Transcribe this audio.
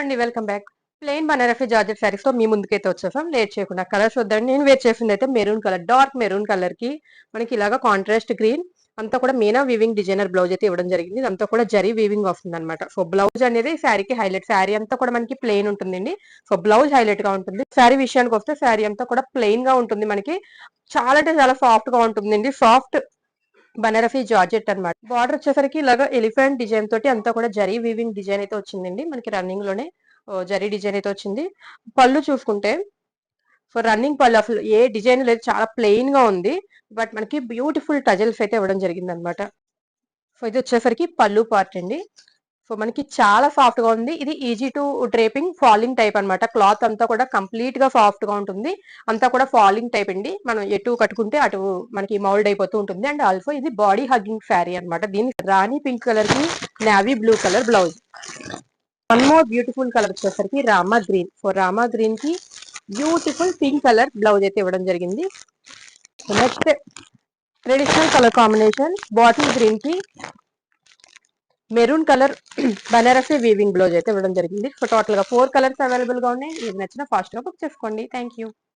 అండి, welcome back. Plain Banarasi georgette saris తో మీ ముందుకైతే వచ్చేసాం. లేట్ చేయకుండా కలర్స్ వద్దండి. నేను వేర్ చేసింది అయితే maroon colour, dark maroon colour కి మనకి ఇలాగా కాంట్రాస్ట్ గ్రీన్ అంతా కూడా మీనా వీవింగ్ డిజైనర్ బ్లౌజ్ అయితే ఇవ్వడం జరిగింది. ఇదంతా కూడా జరీ వీవింగ్ వస్తుంది అనమాట. సో బ్లౌజ్ అనేది శారీకి హైలైట్. శారీ అంతా కూడా మనకి ప్లెయిన్ ఉంటుందండి. సో బ్లౌజ్ హైలైట్ గా ఉంటుంది. శారీ విషయానికి వస్తే శారీ అంతా కూడా ప్లెయిన్ గా ఉంటుంది. మనకి చాలా అంటే చాలా సాఫ్ట్ గా ఉంటుందండి. సాఫ్ట్ బనారసి జార్జెట్ అన్నమాట. బార్డర్ వచ్చేసరికి ఇలాగా ఎలిఫెంట్ డిజైన్ తోటి అంతా కూడా జరీ వీవింగ్ డిజైన్ అయితే వచ్చిందండి. మనకి రన్నింగ్ లోనే జరీ డిజైన్ అయితే వచ్చింది. పళ్ళు చూసుకుంటే రన్నింగ్ పళ్ళు అసలు ఏ డిజైన్ లేదు, చాలా ప్లెయిన్ గా ఉంది. బట్ మనకి బ్యూటిఫుల్ టజల్స్ అయితే ఇవ్వడం జరిగింది అనమాట. సో ఇది వచ్చేసరికి పళ్ళు పార్ట్ అండి. సో మనకి చాలా సాఫ్ట్ గా ఉంది. ఇది easy to draping falling type అన్నమాట. క్లాత్ అంతా కూడా కంప్లీట్ గా సాఫ్ట్ గా ఉంటుంది. అంతా కూడా ఫాలింగ్ టైప్ అండి. మనం ఎటు కట్టుకుంటే అటు మనకి మౌల్డ్ అయిపోతూ ఉంటుంది. అండ్ ఆల్సో ఇది బాడీ హగ్గింగ్ శారీ అన్నమాట. దీని రాణి పింక్ కలర్ కి navy blue colour blouse. One more beautiful colour వచ్చేసరికి rama green. So rama green కి బ్యూటిఫుల్ పింక్ కలర్ బ్లౌజ్ అయితే ఇవ్వడం జరిగింది. Next traditional colour combination bottle green కి maroon colour Banarasi weaving blouse అయితే ఇవ్వడం జరిగింది. సో టోటల్ గా 4 కలర్స్ అవైలబుల్ గా ఉన్నాయి. మీకు నచ్చిన ఫాస్ట్ గా బుక్ చేసుకోండి. Thank you.